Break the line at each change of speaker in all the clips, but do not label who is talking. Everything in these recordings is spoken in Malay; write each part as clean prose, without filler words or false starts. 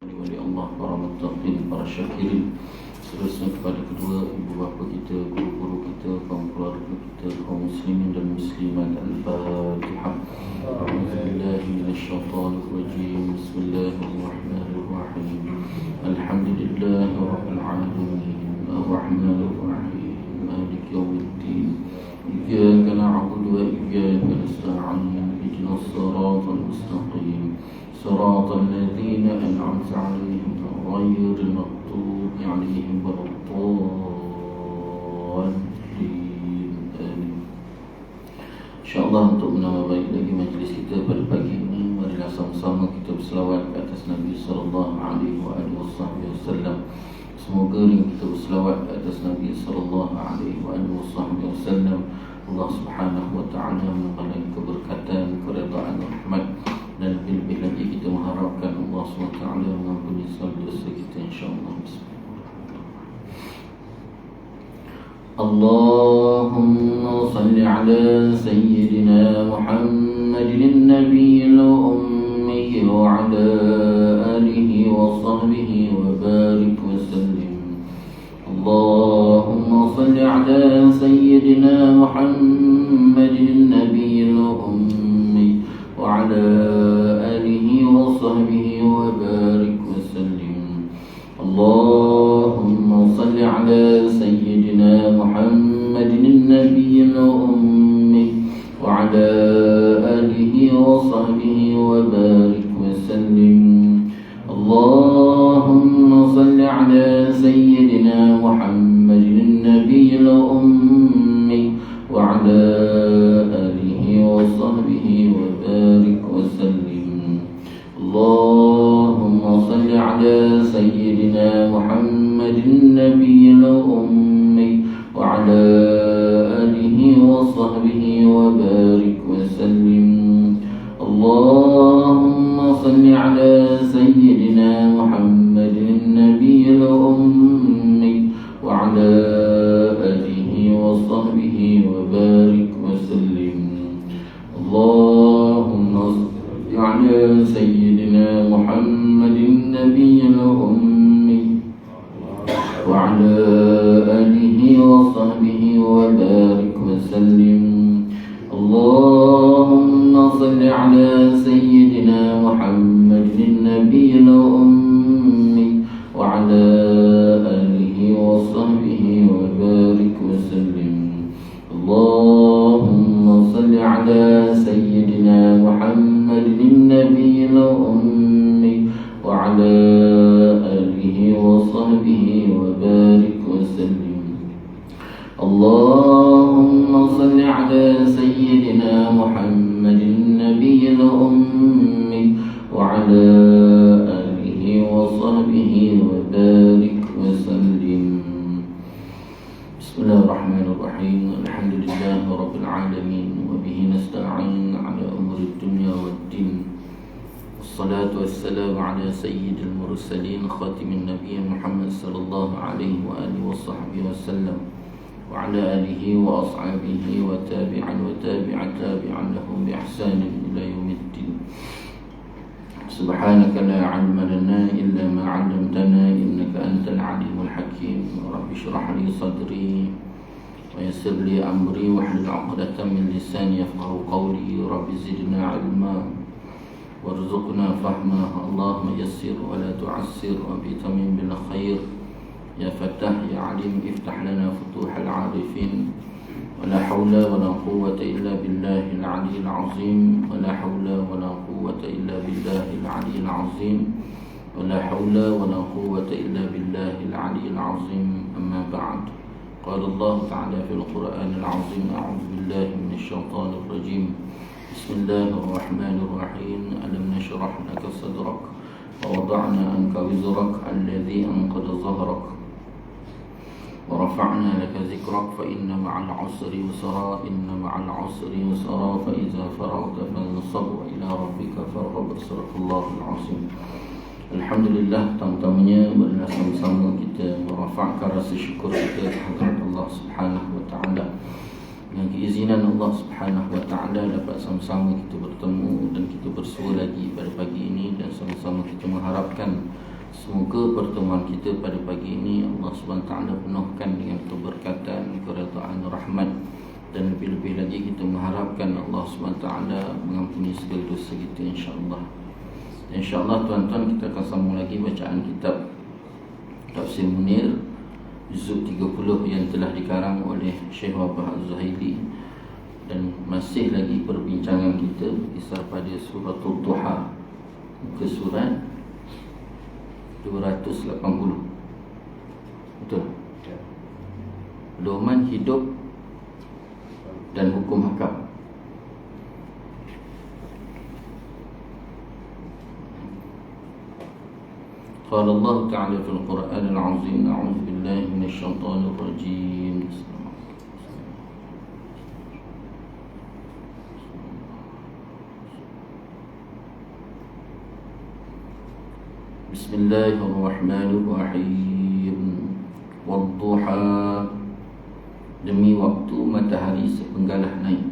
Wali Allah, para muttaqin, para syakirin, seterusnya kepada kedua ibu bapa kita, guru-guru kita, kaum keluarga kita, kaum muslimin dan muslimat. Al-Fatihah. A'udzubillahi minasyaitonir rajim. Bismillahirrahmanirrahim. Alhamdulillahi rabbil alamin. Ar-Rahmanir Rahim. Maliki yaumiddin. Iyyaka na'budu wa iyyaka nasta'in. Ihdinas siratal mustaqim. صراط الذين أنعمت عليهم غير المغضوب عليهم ولا الضالين. آمين. InsyaAllah untuk menambah baik lagi majlis kita pada pagi ini, marilah sama-sama kita berselawat ke atas Nabi sallallahu alaihi wasallam. Semoga ring kita berselawat ke atas Nabi sallallahu alaihi wasallam, Allah Subhanahu wa taala mengalir keberkatan, keredaan, rahmat, dan lebih-lebih lagi kita mengharapkan Allah SWT mengampuni segala dosa kita, insyaAllah. Allahumma salli ala Sayyidina Muhammadin Nabiyil Ummi wa ala alihi wa sahbihi wa barik wa sallim. Allahumma salli ala Sayyidina Muhammadin Nabiyil Ummi wa ala وصحبه وبارك وسلم. اللهم صل على سيدنا محمد النبي الأمي وعلى آله وصحبه وبارك وسلم. اللهم صل على سيدنا محمد النبي الأمي وعلى آله وصحبه وبارك وسلم. اللهم صل على سيدنا محمد النبي الأمي وعلى آله وصحبه وبارك وسلم. اللهم صل على سيدنا محمد النبي الأمي وعلى آله وصحبه وبارك وسلم. اللهم صل على سيدنا محمد النبي الأمي وعلى آله وصحبه وبارك وسلم. اللهم صل على سيدنا محمد النبي الأمي وعلى آله وصحبه وبارك وسلم. اللهم صل على سيدنا محمد النبي الأمي وعلى آله وصحبه وبارك وسلم. اللهم صل على سيدنا محمد النبي الأمي وعلى آله وصحبه وبارك وسلم. بسم الله الرحمن الرحيم. الحمد لله رب العالمين وبه نستعين على أمور الدنيا والدين. والصلاة والسلام على سيد المرسلين خاتم النبي محمد صلى الله عليه وآله وصحبه وسلم وعلى آله وأصحابه وتابعا تابعا لهم بإحسان إلى يوم الدين. سبحانك لا علم لنا إلا ما علمتنا إنك أنت العليم الحكيم. رب اشرح لي صدري ويسر لي أمري واحلل عقدة من لساني يفقهوا قولي. رب زدنا علما وارزقنا فهما. اللهم يسر ولا تعسر وبتمم بالخير. يا فتاح يا عليم افتح لنا فتوح العارفين. ولا حول ولا قوة إلا بالله العلي العظيم. ولا حول ولا قوة إلا بالله العلي العظيم. ولا حول ولا قوة إلا بالله العلي العظيم. أما بعد، قال الله تعالى في القرآن العظيم: أعوذ بالله من الشيطان الرجيم. بسم الله الرحمن الرحيم. ألم نشرح لك صدرك ووضعنا عنك وزرك الذي أنقض ظهرك ورفعنا لك ذكرك فإن مع العسر يسرا إن مع العسر يسرا فإذا فرغت فانصب وإلى ربك فارغب. صدق الله العظيم. Alhamdulillah, tamu-tamunya marilah sama-sama kita merafakkan rasa syukur kita kepada Allah Subhanahu wa taala. Dengan keizinan Allah Subhanahu wa taala dapat sama-sama kita bertemu dan kita bersua lagi pada pagi ini, dan sama-sama kita mengharapkan Semoga pertemuan kita pada pagi ini Allah SWT penuhkan dengan keberkatan, keredaan, rahmat, dan lebih-lebih lagi kita mengharapkan Allah SWT mengampuni segala dosa kita, insyaAllah. InsyaAllah tuan-tuan, kita akan sambung lagi bacaan kitab Tafsir Munir Juzuk 30 yang telah dikarang oleh Syekh Wahbah Az-Zuhaili. Dan masih lagi perbincangan kita berkisar pada suratul Duha, muka surat 280. Betul? Pedoman hidup dan hukum hakam. قال الله تعالى في القرآن العظيم أعوذ بالله من الشيطان الرجيم بسم الله الرحمن الرحيم والضحى demi waktu matahari sepenggalah naik,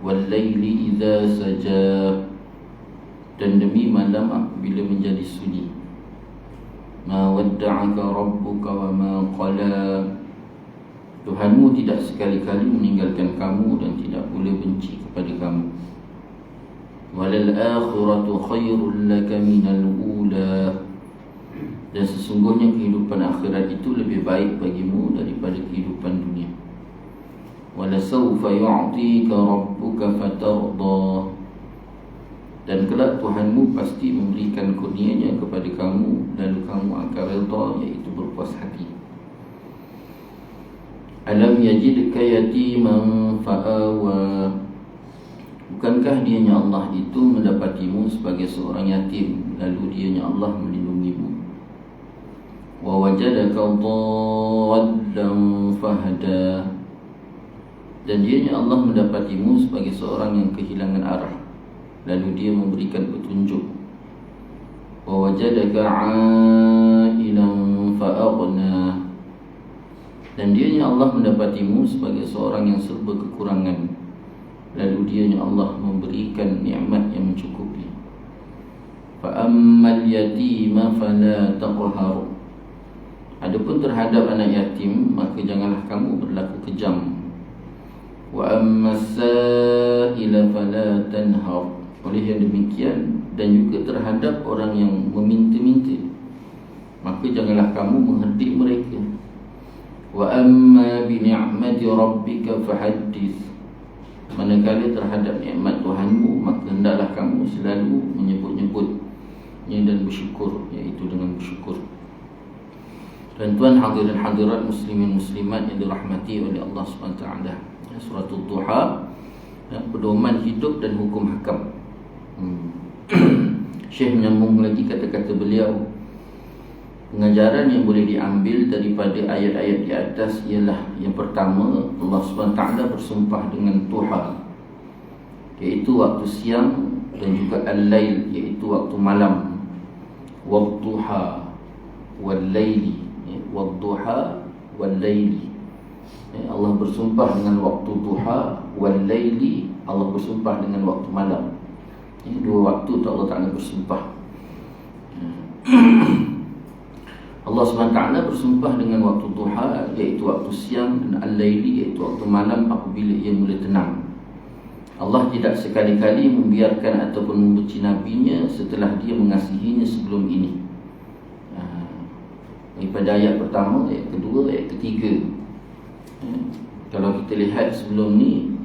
wal-laili idza saja, dan demi malam apabila menjadi sunyi. Ma wadda'aka rabbuka wa ma qala, Tuhanmu tidak sekali-kali meninggalkan kamu dan tidak pula benci kepada kamu. Walal akhiratu khairul laka minal ula, dan sesungguhnya kehidupan akhirat itu lebih baik bagimu daripada kehidupan dunia. Wala sawfa yu'tika rabbuka fatarda, dan kelak Tuhanmu pasti memberikan kurnianya kepada kamu, lalu kamu akan redha, iaitu berpuas hati. Alam yajidka yatiman fa'awa, bukankah dianya Allah itu mendapatimu sebagai seorang yatim, lalu dianya Allah melindungimu. Wa wajadaka dhallan fahada, dan dianya Allah mendapatimu sebagai seorang yang kehilangan arah, lalu dia memberikan petunjuk. Wa wajadaka 'ailan fa'aghna, dan dianya Allah mendapatimu sebagai seorang yang serba kekurangan, lalu dianya Allah memberikan nikmat yang mencukupi. Fa ammal yatima fala taqhar, adapun terhadap anak yatim maka janganlah kamu berlaku kejam. Wa ammas sa'ila fala tanhar, oleh yang demikian dan juga terhadap orang yang meminta-minta maka janganlah kamu mengherdik mereka. Wa amma bi ni'mati rabbika fahaddits, manakala terhadap nikmat Tuhanmu maka hendaklah kamu selalu menyebut-nyebutnya dan bersyukur, iaitu dengan bersyukur. Tuan-tuan hadirin hadirat muslimin muslimat yang dirahmati oleh Allah SWT, suratul Duha, pedoman hidup dan hukum hakam. Syekh menyambung lagi kata-kata beliau. Pengajaran yang boleh diambil daripada ayat-ayat di atas ialah, yang pertama, Allah SWT bersumpah dengan Duha, iaitu waktu siang, dan juga al-lail, iaitu waktu malam. Wad-duha wal-laili, wad-duha wal-laili, Allah bersumpah dengan waktu duha, wal-laili, Allah bersumpah dengan waktu malam. Ini dua waktu Allah Ta'ala bersumpah. Allah SWT bersumpah dengan waktu duha, iaitu waktu siang, dan al-laili, iaitu waktu malam apabila ia mula tenang. Allah tidak sekali-kali membiarkan ataupun membenci Nabi-Nya setelah dia mengasihinya sebelum ini. Daripada ayat pertama, ayat kedua, ayat ketiga. Kalau kita lihat sebelum ni,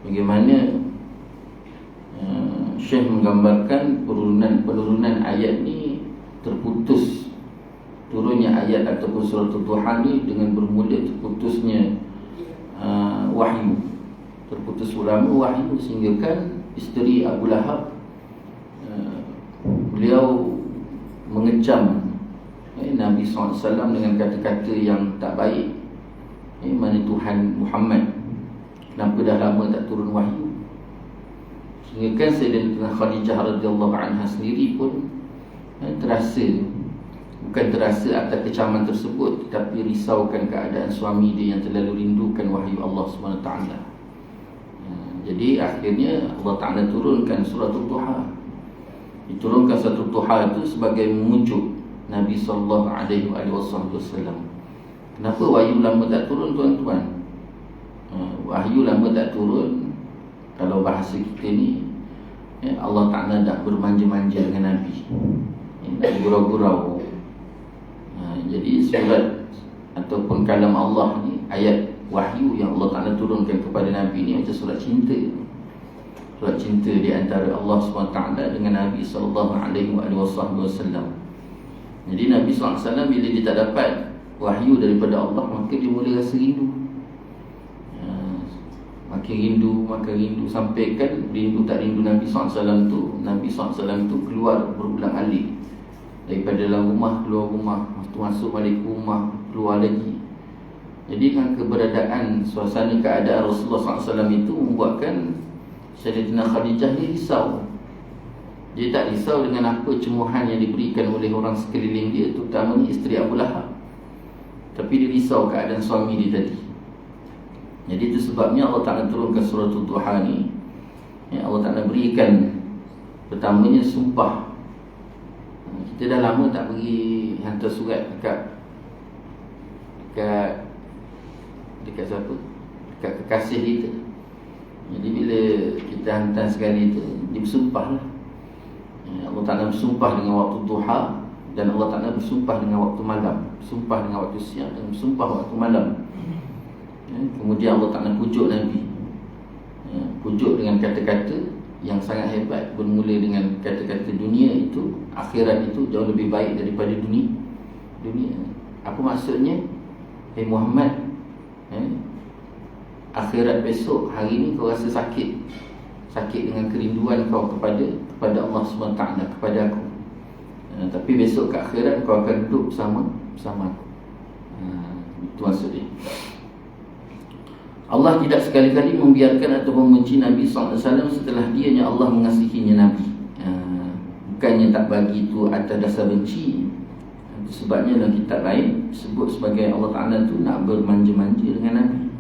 bagaimana Syekh menggambarkan penurunan ayat ni terputus. Turunnya ayat ataupun suratul Duha ni dengan bermula terputusnya wahyu. Terputus ulama wahyu, sehingga kan isteri Abu Lahab, beliau mengecam Nabi SAW dengan kata-kata yang tak baik. Mana Tuhan Muhammad, kenapa dah lama tak turun wahyu? Sehingga kan Sayyidatina Khadijah radhiyallahu anha sendiri pun bukan terasa atas kecaman tersebut, tetapi risaukan keadaan suami dia yang terlalu rindukan wahyu Allah SWT. Jadi akhirnya Allah Ta'ala turunkan suratul Duha. Diturunkan satu duha itu sebagai mujuk Nabi sallallahu alaihi wasallam. Kenapa wahyu lama tak turun tuan-tuan? Wahyu lama tak turun, kalau bahasa kita ni, Allah Ta'ala tak bermanja-manja dengan Nabi, nak gurau-gurau. Jadi surat ataupun kalam Allah ni, ayat wahyu yang Allah Ta'ala turunkan kepada Nabi ni macam surat cinta. Surat cinta di antara Allah SWT dengan Nabi SAW. Jadi Nabi SAW bila dia tak dapat wahyu daripada Allah, maka dia mula rasa rindu. Makin rindu sampai kan rindu tak rindu Nabi SAW tu, Nabi SAW tu keluar berulang alik daripada dalam rumah, keluar rumah, masuk balik rumah, keluar lagi. Jadi dengan keberadaan suasana keadaan Rasulullah SAW itu membuatkan Sayyidatina Khadijah dia risau. Dia tak risau dengan apa cemuhan yang diberikan oleh orang sekeliling dia, terutamanya isteri Abu Lahab, tapi dia risau keadaan suami dia tadi. Jadi itu sebabnya Allah Ta'ala turunkan surah Duha ni. Allah Ta'ala berikan pertamanya sumpah. Kita dah lama tak pergi hantar surat dekat siapa? Dekat kekasih kita. Jadi bila kita hantar sekali tu, dia bersumpah lah. Allah Ta'ala bersumpah dengan waktu duha, dan Allah Ta'ala bersumpah dengan waktu malam, bersumpah dengan waktu siang, dan bersumpah waktu malam. Kemudian Allah Ta'ala pujuk Nabi, pujuk dengan kata-kata yang sangat hebat. Bermula dengan kata-kata dunia itu, akhirat itu jauh lebih baik daripada dunia. Apa maksudnya? Muhammad, akhirat besok, hari ni kau rasa sakit dengan kerinduan kau kepada Allah SWT, kepada aku. Tapi besok ke akhirat kau akan duduk bersama aku. Itu maksudnya. Allah tidak sekali-kali membiarkan atau membenci Nabi SAW setelah dianya Allah mengasihinya Nabi. Bukannya tak bagi itu atas dasar benci. Itu sebabnya dalam kitab lain sebut sebagai Allah Ta'ala tu nak bermanja-manja dengan Nabi.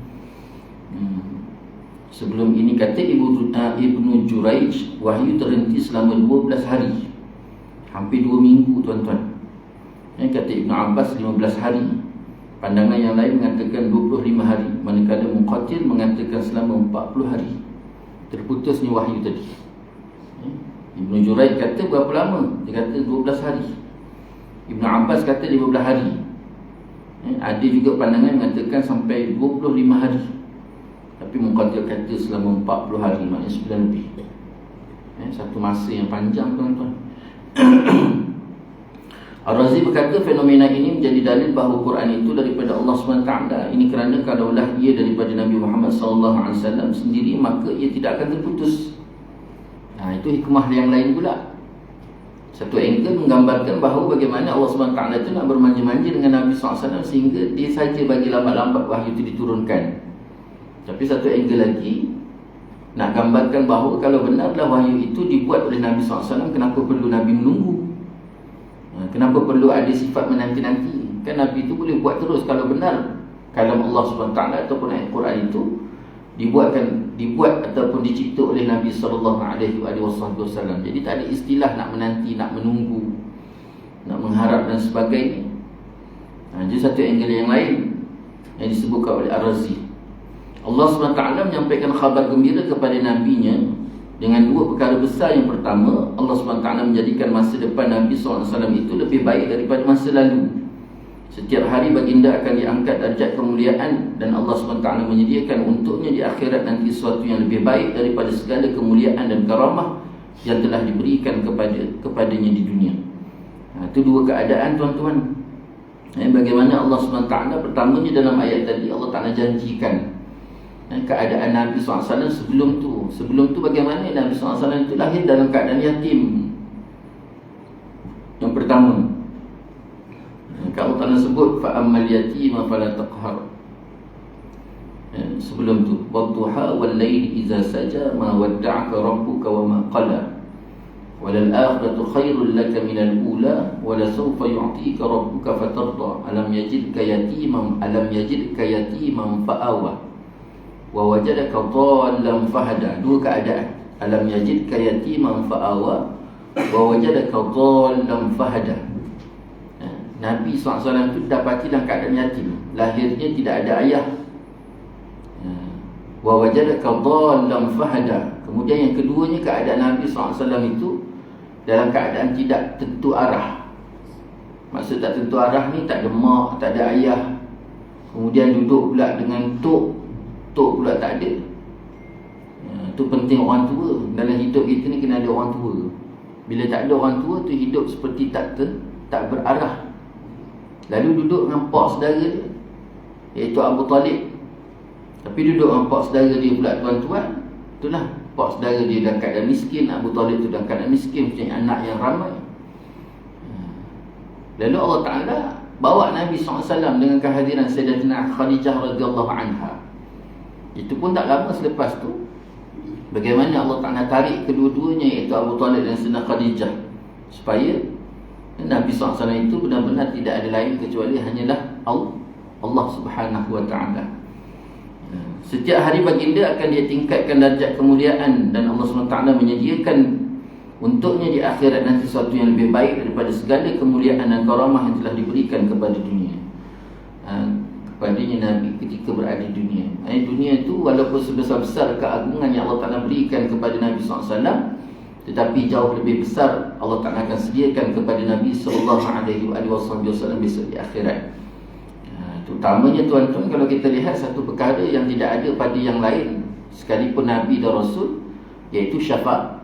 Sebelum ini kata Ibnu Juraij, wahyu terhenti selama 12 hari, hampir 2 minggu tuan-tuan. Kata Ibnu Abbas 15 hari. Pandangan yang lain mengatakan 25 hari, manakala Muqatil mengatakan selama 40 hari terputusnya wahyu tadi. Ibnu Juraij kata berapa lama? Dia kata 12 hari. Ibnu Abbas kata 15 hari. Ada juga pandangan mengatakan sampai 25 hari. Tapi Muqatil kata selama 40 hari, maknanya 9 lebih. Satu masa yang panjang tuan-tuan. Ar-Razi berkata fenomena ini menjadi dalil bahawa Quran itu daripada Allah SWT. Ini kerana kalaulah ia daripada Nabi Muhammad SAW sendiri, maka ia tidak akan terputus. Itu hikmah yang lain pula. Satu angle menggambarkan bahawa bagaimana Allah SWT itu nak bermanja-manja dengan Nabi SAW sehingga dia saja bagi lambat-lambat wahyu itu diturunkan. Tapi satu angle lagi nak gambarkan bahawa kalau benarlah wahyu itu dibuat oleh Nabi SAW, kenapa perlu Nabi menunggu? Kenapa perlu ada sifat menanti-nanti? Kan Nabi itu boleh buat terus kalau benar kalam Allah SWT ataupun ayat Quran itu dibuat ataupun dicipta oleh Nabi SAW. Jadi tak ada istilah nak menanti, nak menunggu, nak mengharap dan sebagainya. Jadi satu angle yang lain yang disebutkan oleh Ar-Razi, Allah SWT menyampaikan khabar gembira kepada Nabi-Nya dengan 2 perkara besar. Yang pertama, Allah SWT menjadikan masa depan Nabi SAW itu lebih baik daripada masa lalu. Setiap hari baginda akan diangkat darjat kemuliaan, dan Allah SWT menyediakan untuknya di akhirat nanti sesuatu yang lebih baik daripada segala kemuliaan dan karamah yang telah diberikan kepadanya di dunia. Itu 2 keadaan tuan-tuan. Bagaimana Allah SWT pertamanya dalam ayat tadi Allah Ta'ala janjikan keadaan Nabi SAW sebelum tu bagaimana Nabi SAW itu lahir dalam keadaan yatim. Yang pertama, kalau Allah Ta'ala sebut fa'ammal yatima fala taqhar. Sebelum tu wadduha wal laili idza saja ma wadda'aka rabbuka wa ma qala walal akhiratu khairul laka minal ula wala sawfa yu'tika rabbuka fatarda alam yajidka yatiman fa'awa wa wajadaka dhallan fahada. 2 keadaan. Alam yajidka yatiman fa'awa wa wajadaka dhallan fahada. Nabi SAW itu dapati dalam keadaan yatim, lahirnya tidak ada ayah. Wa wajadaka dhallan fahada. Kemudian yang keduanya, keadaan Nabi SAW itu dalam keadaan tidak tentu arah. Maksud tak tentu arah ni, tak ada mak, tak ada ayah. Kemudian duduk pula dengan tok pula tak ada. Itu penting orang tua. Dalam hidup kita ni kena ada orang tua. Bila tak ada orang tua tu, hidup seperti tak berarah. Lalu duduk dengan pak saudara dia, iaitu Abu Talib. Tapi duduk dengan pak saudara dia pula, tuan-tuan, itulah pak saudara dia dalam keadaan miskin. Abu Talib tu dalam keadaan miskin, punya anak yang ramai. Lalu Allah Ta'ala bawa Nabi SAW dengan kehadiran Sayyidatina Khadijah radhiyallahu anha. Itu pun tak lama selepas tu, bagaimana Allah Ta'ala tarik kedua-duanya, iaitu Abu Talib dan Sayyidatina Khadijah, supaya Nabi SAW itu benar-benar tidak ada lain kecuali hanyalah Allah Subhanahu Wa Ta'ala. Setiap hari baginda akan dia tingkatkan darjat kemuliaan, dan Allah SWT menyediakan untuknya di akhirat nanti sesuatu yang lebih baik daripada segala kemuliaan dan karamah yang telah diberikan kepada dunia, kepadanya Nabi ketika berada di dunia. Dunia itu walaupun sebesar-besar keagungan yang Allah Ta'ala berikan kepada Nabi SAW, tetapi jauh lebih besar Allah Ta'ala akan sediakan kepada Nabi SAW besok di akhirat. Terutamanya tuan-tuan, kalau kita lihat satu perkara yang tidak ada pada yang lain sekalipun Nabi dan Rasul, iaitu syafaat.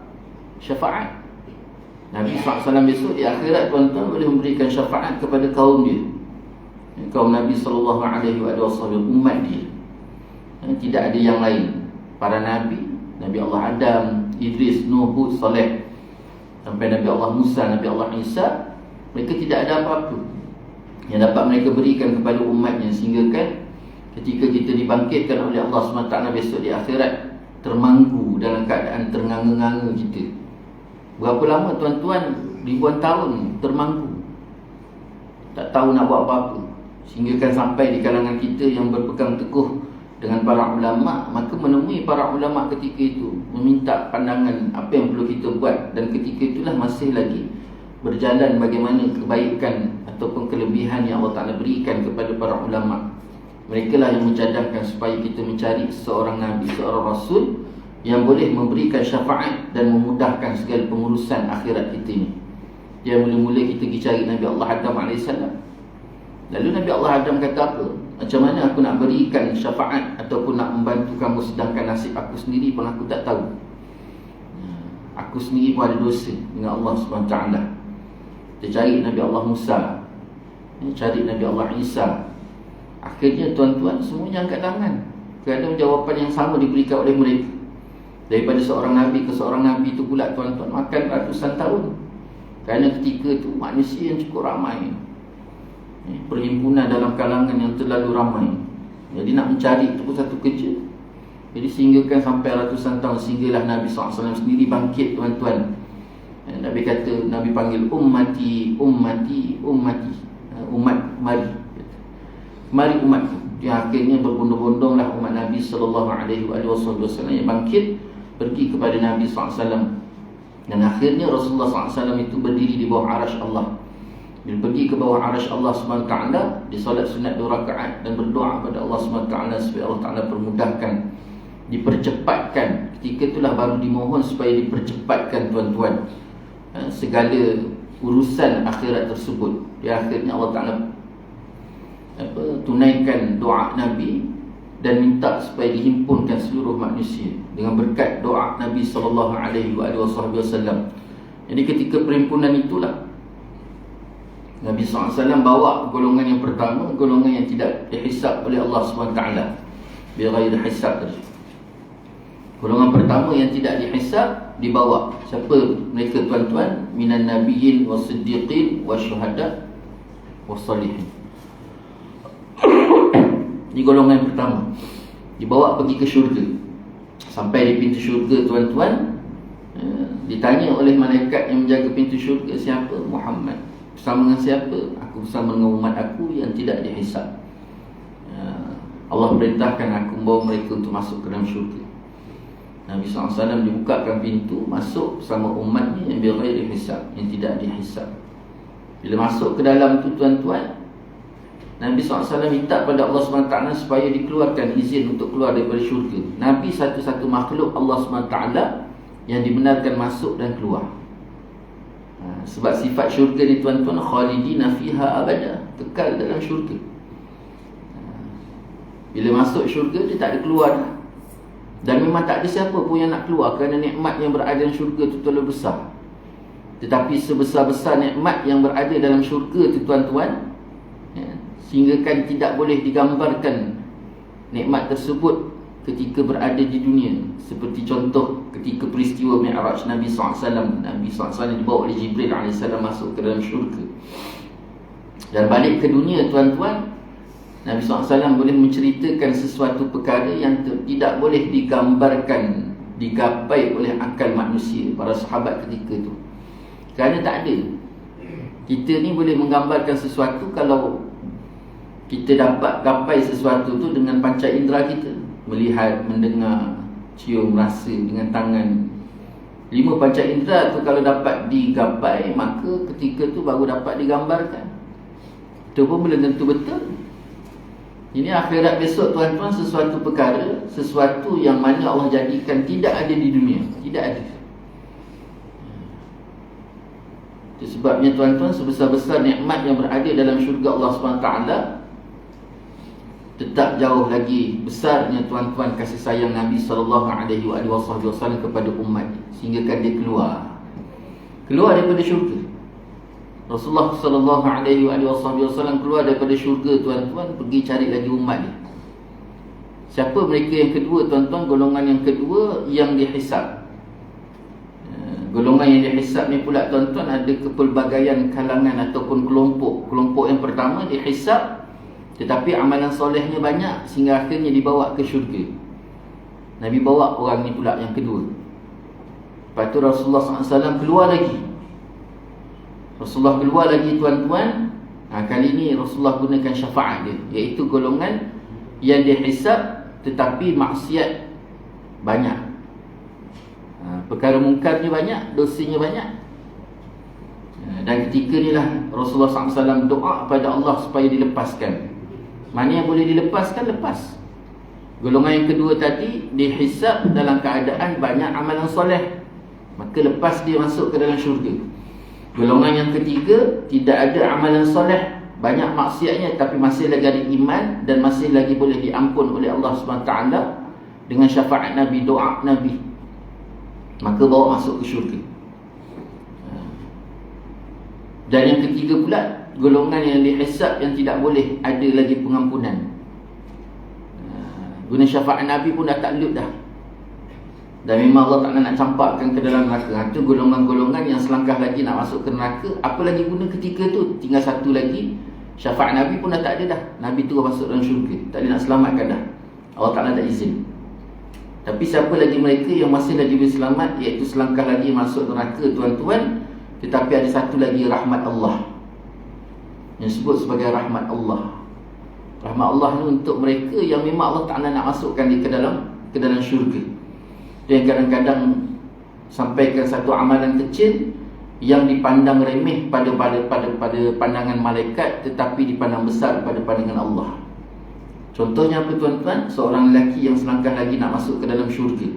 Nabi SAW besok di akhirat, tuan-tuan, boleh memberikan syafaat kepada kaum dia, kaum Nabi SAW, umat dia. Tidak ada yang lain. Para Nabi, Nabi Allah Adam, Idris, Nuh, Hud, Saleh, sampai Nabi Allah Musa, Nabi Allah Isa, mereka tidak ada apa-apa yang dapat mereka berikan kepada umatnya, sehingga kan ketika kita dibangkitkan oleh Allah SWT besok di akhirat, termanggu dalam keadaan ternganga-nganga kita. Berapa lama tuan-tuan? Ribuan tahun termanggu, tak tahu nak buat apa-apa. Sehingga kan sampai di kalangan kita yang berpegang teguh dengan para ulama', maka menemui para ulama' ketika itu, meminta pandangan apa yang perlu kita buat. Dan ketika itulah masih lagi berjalan bagaimana kebaikan ataupun kelebihan yang Allah Ta'ala berikan kepada para ulama'. Mereka lah yang mencadangkan supaya kita mencari seorang Nabi, seorang Rasul yang boleh memberikan syafaat dan memudahkan segala pengurusan akhirat kita ni. Yang mula-mula kita pergi cari Nabi Allah Adam AS. Lalu Nabi Allah Adam kata apa? Macam mana aku nak berikan syafaat ataupun nak membantu kamu, sedangkan nasib aku sendiri pun aku tak tahu. Aku sendiri pun ada dosa dengan Allah SWT. Kita cari Nabi Allah Musa, cari Nabi Allah Isa. Akhirnya tuan-tuan, semuanya angkat tangan kerana jawapan yang sama diberikan oleh mereka. Daripada seorang Nabi ke seorang Nabi itu pula tuan-tuan makan ratusan tahun. Kerana ketika itu manusia yang cukup ramai, perhimpunan dalam kalangan yang terlalu ramai. Jadi nak mencari itu pun satu kerja. Jadi sehinggakan sampai ratusan tahun, sehinggalah Nabi SAW sendiri bangkit tuan-tuan. Nabi kata, Nabi panggil ummati, ummati, ummati, umat, mari umatku. Yang akhirnya berbondong-bondonglah umat Nabi SAW yang bangkit pergi kepada Nabi SAW. Dan akhirnya Rasulullah SAW itu berdiri di bawah arasy Allah. Bila pergi ke bawah arasy Allah SWT, di solat sunat 2 rakaat dan berdoa kepada Allah SWT supaya Allah Ta'ala permudahkan, dipercepatkan. Ketika itulah baru dimohon supaya dipercepatkan tuan-tuan segala urusan akhirat tersebut. Di akhirnya Allah Ta'ala tunaikan doa Nabi dan minta supaya dihimpunkan seluruh manusia dengan berkat doa Nabi SAW. Jadi ketika perhimpunan itulah Nabi SAW bawa golongan yang pertama, golongan yang tidak dihisab oleh Allah SWT bighairi hisab tadi. Golongan pertama yang tidak dihisab dibawa. Siapa mereka tuan-tuan? Minan nabiyyin was-siddiqin wasyuhada was-salihin. Ini golongan yang pertama, dibawa pergi ke syurga. Sampai di pintu syurga tuan-tuan, ditanya oleh malaikat yang menjaga pintu syurga, siapa? Muhammad. Bersama dengan siapa? Aku bersama dengan umat aku yang tidak dihisab. Allah perintahkan aku membawa mereka untuk masuk ke dalam syurga. Nabi SAW dibukakan pintu, masuk bersama umatnya yang bighairi hisab, yang tidak dihisab. Bila masuk ke dalam tu tuan-tuan, Nabi SAW minta pada Allah SWT supaya dikeluarkan izin untuk keluar daripada syurga. Nabi satu-satu makhluk Allah SWT yang dibenarkan masuk dan keluar. Sebab sifat syurga ni tuan-tuan, khalidina fiha abada, kekal dalam syurga. Bila masuk syurga, dia tak ada keluar dah. Dan memang tak ada siapa pun yang nak keluar, kerana nikmat yang berada dalam syurga itu terlalu besar. Tetapi sebesar-besar nikmat yang berada dalam syurga itu tuan-tuan, sehingga kan tidak boleh digambarkan nikmat tersebut ketika berada di dunia. Seperti contoh ketika peristiwa Mi'raj Nabi SAW. Nabi SAW dibawa oleh Jibril AS masuk ke dalam syurga. Dan balik ke dunia tuan-tuan, Nabi SAW boleh menceritakan sesuatu perkara yang tidak boleh digambarkan, digapai oleh akal manusia, para sahabat ketika itu. Kerana tak ada. Kita ni boleh menggambarkan sesuatu kalau kita dapat gapai sesuatu tu dengan panca indera kita. Melihat, mendengar, cium, rasa dengan tangan. 5 panca indera tu kalau dapat digapai, maka ketika tu baru dapat digambarkan. Itu pun belum tentu betul. Ini akhirat besok tuan-tuan, sesuatu perkara, sesuatu yang mana Allah jadikan tidak ada di dunia. Tidak ada. Itu sebabnya tuan-tuan, sebesar-besar nikmat yang berada dalam syurga Allah SWT, tetap jauh lagi besarnya tuan-tuan kasih sayang Nabi SAW kepada umat, sehingga kan dia keluar daripada syurga. Rasulullah SAW keluar daripada syurga tuan-tuan, pergi cari lagi umat dia. Siapa mereka yang kedua tuan-tuan? Golongan yang kedua yang dihisab. Golongan yang dihisab ni pula tuan-tuan, ada kepelbagaian kalangan ataupun kelompok. Kelompok yang pertama dihisab, tetapi amalan solehnya banyak, sehingga akhirnya dibawa ke syurga. Nabi bawa orang ni pula yang kedua. Lepas tu Rasulullah SAW keluar lagi. Rasulullah keluar lagi tuan-tuan. Kali ni Rasulullah gunakan syafaat dia, iaitu golongan yang dihisab tetapi maksiat banyak. Perkara mungkarnya banyak, dosanya banyak. Dan ketika ni lah Rasulullah SAW doa pada Allah supaya dilepaskan. Mana yang boleh dilepaskan, lepas. Golongan yang kedua tadi dihisab dalam keadaan banyak amalan soleh, maka lepas dia masuk ke dalam syurga. Golongan yang ketiga, tidak ada amalan soleh, banyak maksiatnya, tapi masih lagi ada iman dan masih lagi boleh diampun oleh Allah SWT dengan syafaat Nabi, doa Nabi, maka bawa masuk ke syurga. Dan yang ketiga pula, golongan yang dihisab yang tidak boleh ada lagi pengampunan. Guna syafaat Nabi pun dah tak lut dah. Dan memang Allah tak nak campakkan ke dalam neraka. Itu golongan-golongan yang selangkah lagi nak masuk ke neraka. Apa lagi guna ketika tu? Tinggal satu lagi, syafaat Nabi pun dah tak ada dah. Nabi tu masuk dalam syurga, tak ada nak selamatkan dah. Allah tak nak izin. Tapi siapa lagi mereka yang masih lagi berselamat, iaitu selangkah lagi masuk neraka tuan-tuan. Tetapi ada satu lagi, rahmat Allah, yang disebut sebagai rahmat Allah. Rahmat Allah ni untuk mereka yang memang Allah Ta'ala nak masukkan dia ke dalam syurga. Dia kadang-kadang sampaikan satu amalan kecil yang dipandang remeh pada pandangan malaikat, tetapi dipandang besar pada pandangan Allah. Contohnya apa tuan-tuan? Seorang lelaki yang selangkah lagi nak masuk ke dalam syurga.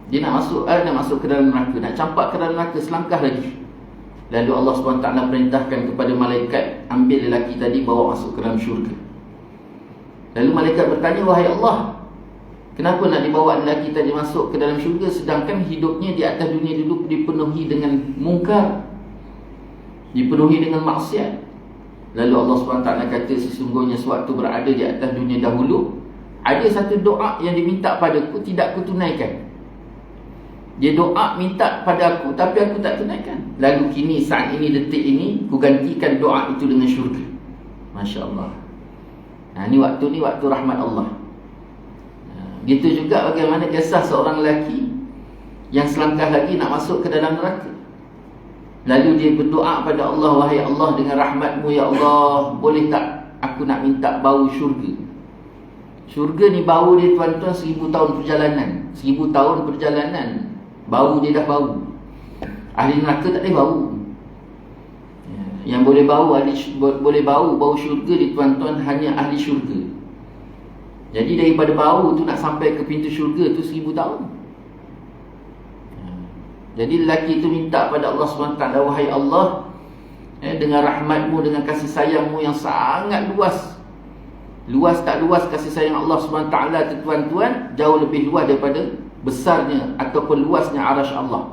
Dia nak masuk ke dalam neraka, nak campak ke dalam neraka, selangkah lagi. Lalu Allah SWT perintahkan kepada malaikat, ambil lelaki tadi, bawa masuk ke dalam syurga. Lalu malaikat bertanya, wahai Allah, kenapa nak dibawa lelaki tadi masuk ke dalam syurga, sedangkan hidupnya di atas dunia dulu dipenuhi dengan mungkar, dipenuhi dengan maksiat. Lalu Allah SWT kata, sesungguhnya sewaktu berada di atas dunia dahulu, ada satu doa yang diminta padaku, tidak aku tunaikan. Dia doa minta pada aku, tapi aku tak tunaikan. Lalu kini, saat ini, detik ini, ku gantikan doa itu dengan syurga. Masya Allah. Ini waktu rahmat Allah. Gitu juga bagaimana kisah seorang lelaki yang selangkah lagi nak masuk ke dalam neraka. Lalu dia berdoa pada Allah, wahai Allah, dengan rahmatmu ya Allah, boleh tak aku nak minta bau syurga. Syurga ni bau dia tuan-tuan 1000 tahun perjalanan. 1000 tahun perjalanan, bau dia dah bau. Ahli neraka tak boleh bau. Yang boleh bau bau syurga ni tuan-tuan hanya ahli syurga. Jadi daripada bau tu nak sampai ke pintu syurga tu 1000 tahun. Jadi lelaki tu minta pada Allah SWT, wahai Allah, dengan rahmatmu, dengan kasih sayangmu yang sangat luas. Luas tak luas kasih sayang Allah SWT tu tuan-tuan, jauh lebih luas daripada besarnya ataupun luasnya arasy Allah.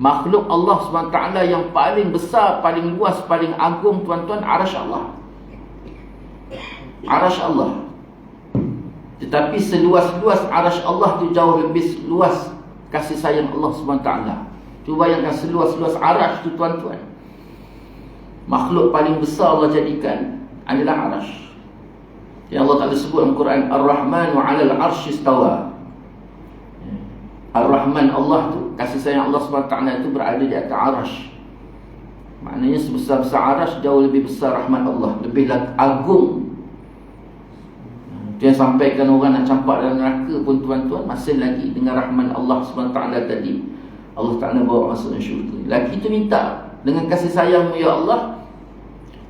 Makhluk Allah SWT yang paling besar, paling luas, paling agung tuan-tuan, arasy Allah. Arasy Allah. Tetapi seluas-luas arasy Allah tu jauh lebih luas kasih sayang Allah SWT. Cuba bayangkan seluas-luas arasy tu tuan-tuan. Makhluk paling besar Allah jadikan adalah arasy. Yang Allah Ta'ala sebut dalam Quran, Ar-Rahmanu 'alal 'arsy istawa. Ar-Rahman Allah tu, kasih sayang Allah SWT itu berada di atas arasy. Maknanya sebesar-besar arasy jauh lebih besar rahmat Allah, lebih agung. Itu yang sampaikan orang nak campak dalam neraka pun tuan-tuan, masih lagi dengan rahmat Allah SWT tadi, Allah Ta'ala bawa masuk syurga. Lelaki tu minta, dengan kasih sayangmu ya Allah,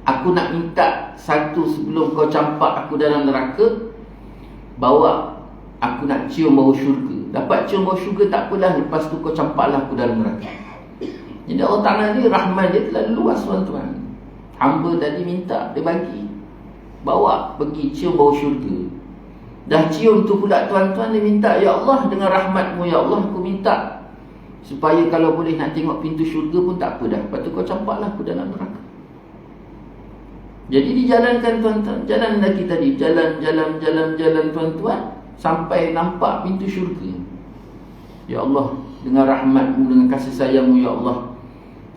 aku nak minta satu sebelum kau campak aku dalam neraka, bawa aku nak cium bau syurga. Dapat cium bau syurga tak apalah, lepas tu kau campaklah aku dalam neraka. Jadi Allah Ta'ala ni rahmat dia terlalu luas tuan-tuan. Hamba tadi minta, dia bagi, bawa pergi cium bau syurga. Dah cium tu pula tuan-tuan, dia minta, ya Allah, dengan rahmatmu ya Allah, aku minta supaya kalau boleh nak tengok pintu syurga pun tak apa dah, lepas tu kau campaklah aku dalam neraka. Jadi dijalankan tuan-tuan, jalan lagi tadi, jalan tuan-tuan, sampai nampak pintu syurga. Ya Allah, dengan rahmatmu, dengan kasih sayangmu ya Allah,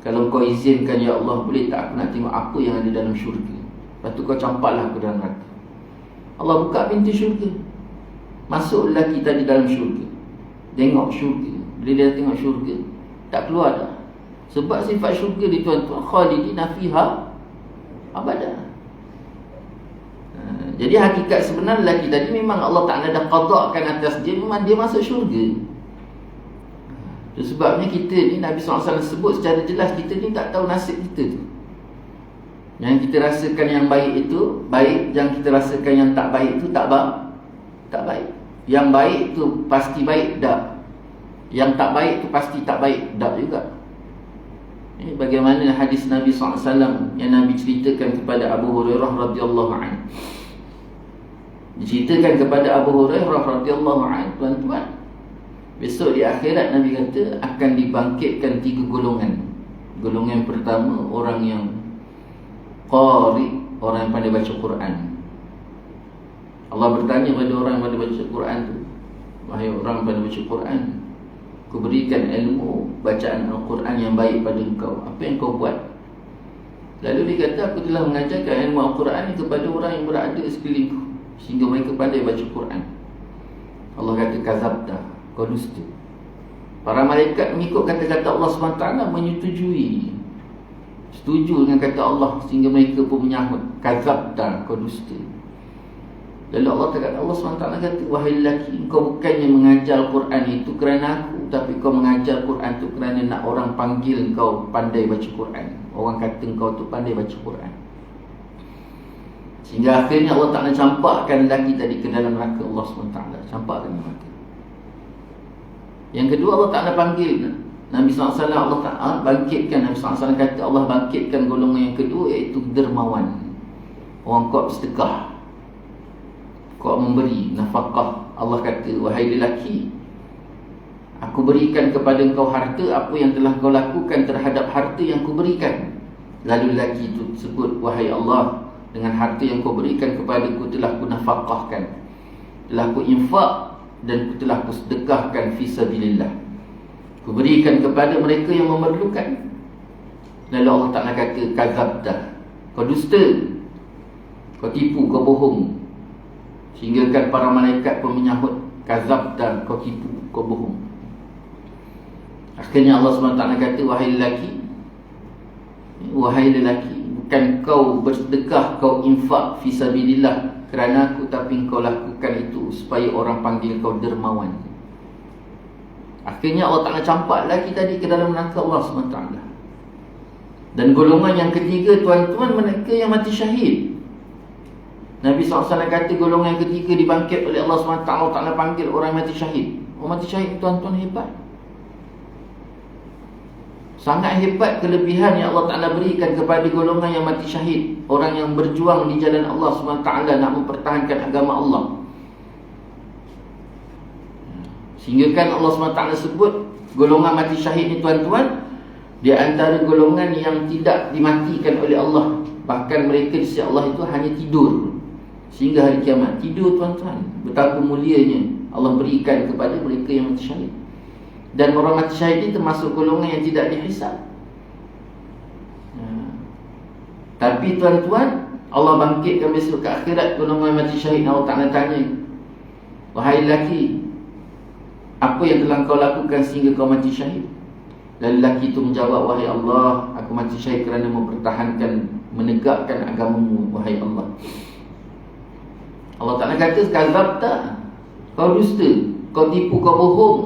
kalau kau izinkan ya Allah, boleh tak aku nak tengok apa yang ada dalam syurga. Lepas tu kau campaklah aku dalam neraka. Allah buka pintu syurga, masuk lelaki tadi dalam syurga, tengok syurga. Bila dia tengok syurga, tak keluar dah. Sebab sifat syurga ni tuan-tuan, khalidina fiha abadah. Jadi hakikat sebenar lelaki tadi memang Allah Ta'ala dah qadakkan atas dia, memang dia masuk syurga. Sebabnya kita ni, Nabi SAW sebut secara jelas, kita ni tak tahu nasib kita tu. Yang kita rasakan yang baik itu baik, yang kita rasakan yang tak baik itu tak baik. Yang baik tu pasti baik, tak. Yang tak baik tu pasti tak baik, tak juga. Ini bagaimana hadis Nabi SAW yang Nabi ceritakan kepada Abu Hurairah radhiyallahu anhu. Diceritakan kepada Abu Hurairah radhiyallahu anhu, tuan-tuan, besok di akhirat Nabi kata akan dibangkitkan 3 golongan. Golongan pertama, orang yang qari, orang yang pandai baca Quran. Allah bertanya pada orang yang pandai baca Quran tu, wahai orang yang pandai baca Quran, aku berikan ilmu bacaan Al-Quran yang baik pada engkau, apa yang kau buat? Lalu dia kata, aku telah mengajarkan ilmu Al-Quran kepada orang yang berada di sekelilingku, sehingga mereka pandai baca Quran. Allah kata, kazabta, kau dusta. Para malaikat mengikut kata-kata Allah SWT, menyetujui, setuju dengan kata Allah, sehingga mereka pun menyahut, kazabta, kau dusta. Lalu Allah SWT kata, wahai lelaki, kau bukannya mengajar Quran itu kerana aku, tapi kau mengajar Quran itu kerana nak orang panggil kau pandai baca Quran. Orang kata kau tu pandai baca Quran. Sehingga akhirnya Allah Ta'ala campakkan lelaki tadi ke dalam neraka Allah SWT. Campakkan neraka. Yang kedua, Allah Ta'ala panggil Nabi SAW, Allah Ta'ala bangkitkan. Nabi SAW kata Allah bangkitkan golongan yang kedua, iaitu dermawan. Orang kuat bersedekah, kuat memberi nafkah. Allah kata, wahai lelaki, aku berikan kepada engkau harta apa yang telah kau lakukan terhadap harta yang ku berikan. Lalu lelaki itu sebut, wahai Allah, dengan harta yang kau berikan kepadaku telah ku nafkahkan, telah ku infak, dan ku telah ku sedekahkan fi sabilillah. Ku berikan kepada mereka yang memerlukan. Lalu Allah Ta'ala kata, kazabta, kau dusta, kau tipu, kau bohong. Sehingga kan para malaikat pun menyahut, kazabta, kau tipu, kau bohong. Akhirnya Allah SWT kata, wahai lelaki, wahai lelaki, bukan kau bersedekah, kau infak fisabilillah kerana aku, tapi kau lakukan itu supaya orang panggil kau dermawan. Akhirnya Allah Ta'ala campak lagi tadi ke dalam neraka Allah SWT. Dan golongan yang ketiga, tuan-tuan, mereka yang mati syahid. Nabi SAW kata golongan yang ketiga dibangkit oleh Allah SWT. Allah Ta'ala panggil orang yang mati syahid. Orang mati syahid, tuan-tuan, hebat. Sangat hebat kelebihan yang Allah Ta'ala berikan kepada golongan yang mati syahid. Orang yang berjuang di jalan Allah SWT nak mempertahankan agama Allah. Sehingga kan Allah SWT sebut golongan mati syahid ni, tuan-tuan, di antara golongan yang tidak dimatikan oleh Allah. Bahkan mereka di sisi Allah itu hanya tidur sehingga hari kiamat. Tidur, tuan-tuan. Betapa mulianya Allah berikan kepada mereka yang mati syahid. Dan orang mati syahid ini termasuk golongan yang tidak dihisab. Tapi tuan-tuan, Allah bangkitkan besok ke akhirat golongan mati syahid. Allah Ta'ala tanya, wahai lelaki, apa yang telah kau lakukan sehingga kau mati syahid? Lalu lelaki itu menjawab, wahai Allah, aku mati syahid kerana mempertahankan, menegakkan agamamu, wahai Allah. Allah Ta'ala kata, kazabta, kau dusta, kau tipu, kau bohong.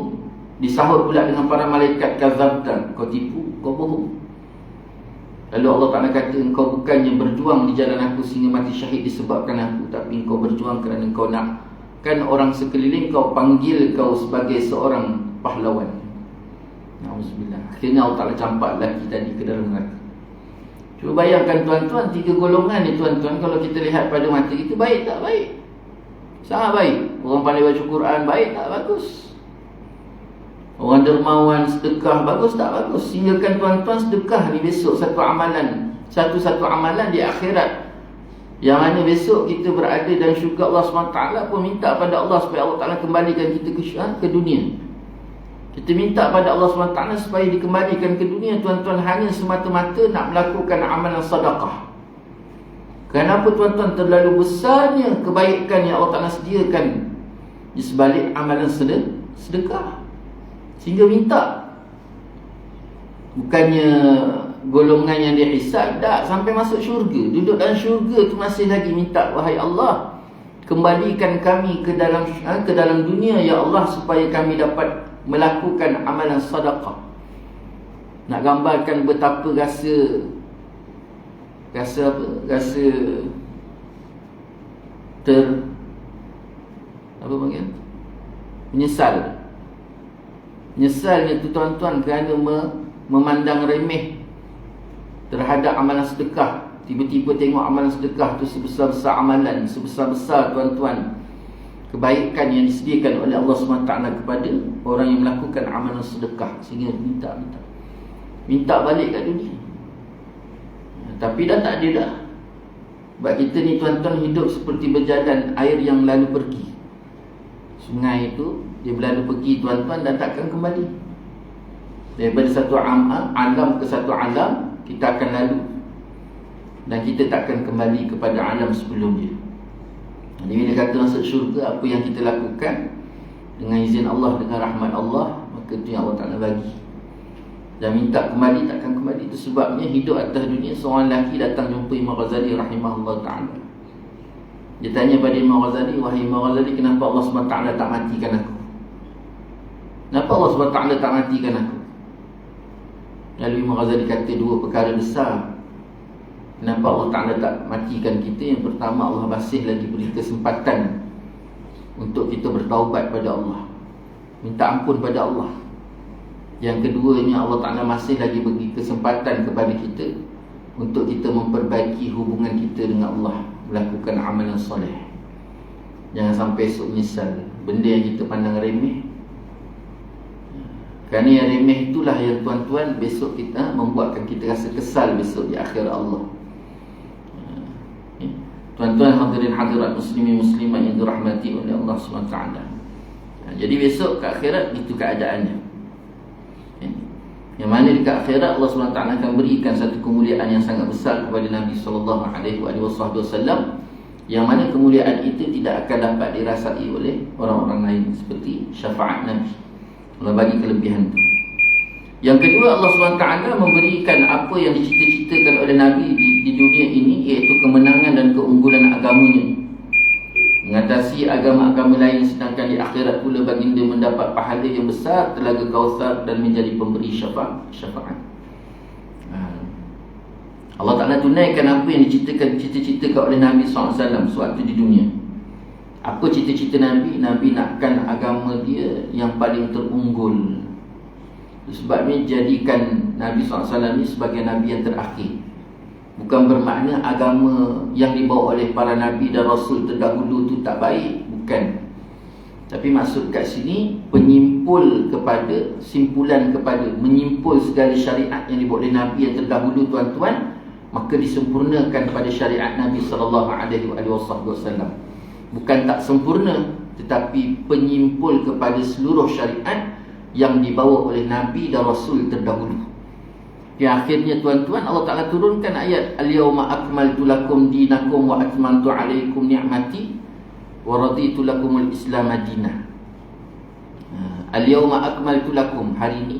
Disahut pula dengan para malaikat, kazabta, kau tipu, kau bohong. Lalu Allah Ta'ala kata, engkau bukannya berjuang di jalan aku sehingga mati syahid disebabkan aku, tapi engkau berjuang kerana engkau nak kan orang sekeliling kau panggil kau sebagai seorang pahlawan. Na'udzubillah. Akhirnya Allah Ta'ala campak lelaki tadi ke dalam neraka. Cuba bayangkan, tuan-tuan, tiga golongan ni, tuan-tuan, kalau kita lihat pada mata kita, baik tak baik? Sangat baik. Orang pandai baca Quran, baik tak bagus? Orang dermawan, sedekah, bagus tak bagus? Sehingga kan, tuan-tuan, sedekah ni besok satu amalan, satu-satu amalan di akhirat, yang mana besok kita berada dan syurga Allah SWT pun minta pada Allah supaya Allah Ta'ala kembalikan kita ke dunia. Kita minta pada Allah SWT supaya dikembalikan ke dunia, tuan-tuan, hanya semata-mata nak melakukan amalan sedekah. Kenapa, tuan-tuan? Terlalu besarnya kebaikan yang Allah Ta'ala sediakan di sebalik amalan sedekah. Sehingga minta. Bukannya golongan yang dihisab, tak sampai masuk syurga. Duduk dalam syurga tu masih lagi minta, wahai Allah, kembalikan kami ke dalam dunia, ya Allah, supaya kami dapat melakukan amalan sedekah. Nak gambarkan betapa rasa menyesalnya tu, tuan-tuan, kerana memandang remeh terhadap amalan sedekah. Tiba-tiba tengok amalan sedekah tu sebesar-besar amalan, sebesar-besar, tuan-tuan, kebaikan yang disediakan oleh Allah SWT kepada orang yang melakukan amalan sedekah, sehingga minta balik kat dunia. Tapi dah tak ada dah. Sebab kita ni, tuan-tuan, hidup seperti berjalan air yang lalu pergi. Sungai itu dia berlalu pergi, tuan-tuan, dan takkan kembali. Daripada satu alam ke satu alam, kita akan lalu, dan kita takkan kembali kepada alam sebelumnya. Jadi bila kata masuk syurga, apa yang kita lakukan dengan izin Allah, dengan rahmat Allah, maka itu yang Allah Ta'ala bagi. Dan minta kembali, takkan kembali. Itu sebabnya hidup atas dunia, seorang lelaki datang jumpa Imam Ghazali rahimahullah ta'ala. Dia tanya pada Imam Ghazali, wahai Imam Ghazali, kenapa Allah SWT tak matikan aku? Kenapa Allah SWT tak matikan aku? Lalu Imam Ghazali kata dua perkara besar kenapa Allah Ta'ala tak matikan kita. Yang pertama, Allah masih lagi beri kesempatan untuk kita bertaubat pada Allah, minta ampun pada Allah. Yang keduanya, Allah Ta'ala masih lagi beri kesempatan kepada kita untuk kita memperbaiki hubungan kita dengan Allah, melakukan amalan soleh. Jangan sampai esok menyesal benda yang kita pandang remeh. Kerana yang remeh itulah yang, tuan-tuan, besok kita membuatkan kita rasa kesal besok di akhirat Allah. Tuan-tuan hadirin hadirat muslimin muslimat yang dirahmati oleh Allah SWT. Jadi besok ke akhirat itu keadaannya. Yang mana di akhirat Allah SWT akan berikan satu kemuliaan yang sangat besar kepada Nabi SAW, yang mana kemuliaan itu tidak akan dapat dirasai oleh orang-orang lain, seperti syafaat Nabi. Allah bagi kelebihan itu. Yang kedua, Allah SWT memberikan apa yang dicita-citakan oleh Nabi di dunia ini, iaitu kemenangan dan keunggulan agamanya, mengatasi agama-agama lain sedang sedangkan di akhirat pula baginda mendapat pahala yang besar telaga Kautsar dan menjadi pemberi syafaat. Allah Ta'ala tunaikan apa yang dicita-citakan oleh Nabi SAW sewaktu di dunia. Apa cita-cita Nabi? Nabi nakkan agama dia yang paling terunggul. Sebabnya jadikan Nabi SAW ni sebagai Nabi yang terakhir. Bukan bermakna agama yang dibawa oleh para Nabi dan Rasul terdahulu tu tak baik. Bukan. Tapi maksud kat sini simpulan kepada menyimpul segala syariat yang dibawa oleh Nabi yang terdahulu tuan-tuan, maka disempurnakan pada syariat Nabi SAW. Bukan tak sempurna, tetapi penyimpul kepada seluruh syariat yang dibawa oleh Nabi dan Rasul terdahulu. Yang akhirnya tuan-tuan, Allah Ta'ala turunkan ayat Al-yawma akmaltu lakum dinakum wa atmamtu alaikum ni'mati wa raditu lakumul islam madinah. Al-yawma akmaltu lakum, hari ini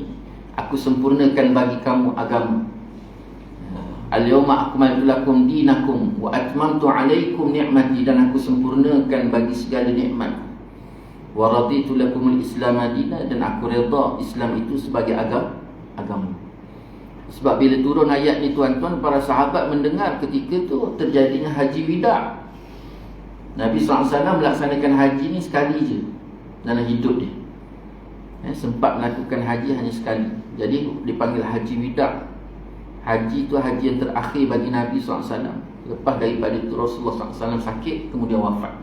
aku sempurnakan bagi kamu agama. Al-yawma akmaltu lakum dinakum wa atmamtu alaikum ni'mati, dan aku sempurnakan bagi segala nikmat. Wa raditu lakumul islam madinah, dan aku redha Islam itu sebagai agama. Sebab bila turun ayat ni tuan-tuan, para sahabat mendengar ketika tu terjadinya haji wida. Nabi SAW melaksanakan haji ni sekali je dalam hidup dia. Sempat melakukan haji hanya sekali. Jadi dipanggil haji wida. Haji tu haji yang terakhir bagi Nabi SAW. Lepas daripada itu Rasulullah SAW sakit, kemudian wafat.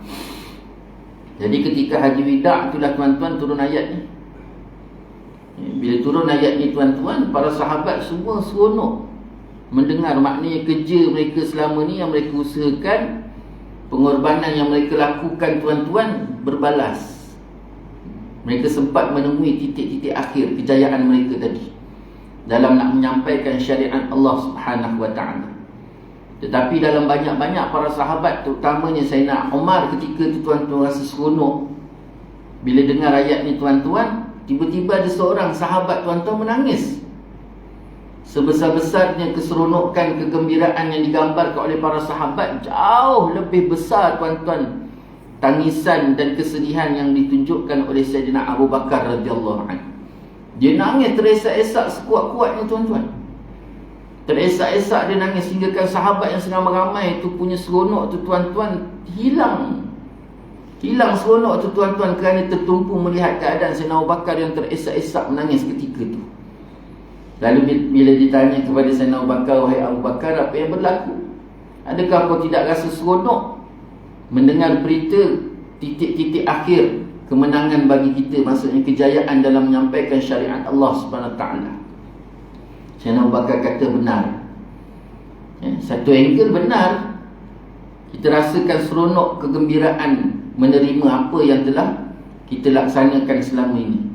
Jadi ketika haji wida' itulah tuan-tuan turun ayat ni. Bila turun ayat ni tuan-tuan, para sahabat semua seronok mendengar, maknanya kerja mereka selama ni yang mereka usahakan, pengorbanan yang mereka lakukan tuan-tuan berbalas. Mereka sempat menemui titik-titik akhir kejayaan mereka tadi dalam nak menyampaikan syariat Allah Subhanahu wa ta'ala. Tetapi dalam banyak-banyak para sahabat, terutamanya Sayyidina Umar ketika itu tuan-tuan rasa seronok bila dengar ayat ni tuan-tuan. Tiba-tiba ada seorang sahabat tuan-tuan menangis. Sebesar-besarnya keseronokan, kegembiraan yang digambarkan oleh para sahabat, jauh lebih besar tuan-tuan tangisan dan kesedihan yang ditunjukkan oleh Sayyidina Abu Bakar radhiyallahu anhu. Dia nangis teresak-esak sekuat-kuatnya tuan-tuan. Teresak-esak dia nangis hingga kan sahabat yang sedang ramai itu punya seronok tu tuan-tuan hilang seronok tu tuan-tuan, kerana tertumpu melihat keadaan Sayyidina Abu Bakar yang teresak-esak menangis ketika tu. Lalu bila ditanya kepada Sayyidina Abu Bakar, wahai Abu Bakar, apa yang berlaku? Adakah kau tidak rasa seronok mendengar berita titik-titik akhir kemenangan bagi kita, maksudnya kejayaan dalam menyampaikan syariat Allah Subhanahu Wa Taala? Sayyidina Abu Bakar kata benar. Satu angle benar, kita rasakan seronok, kegembiraan menerima apa yang telah kita laksanakan selama ini.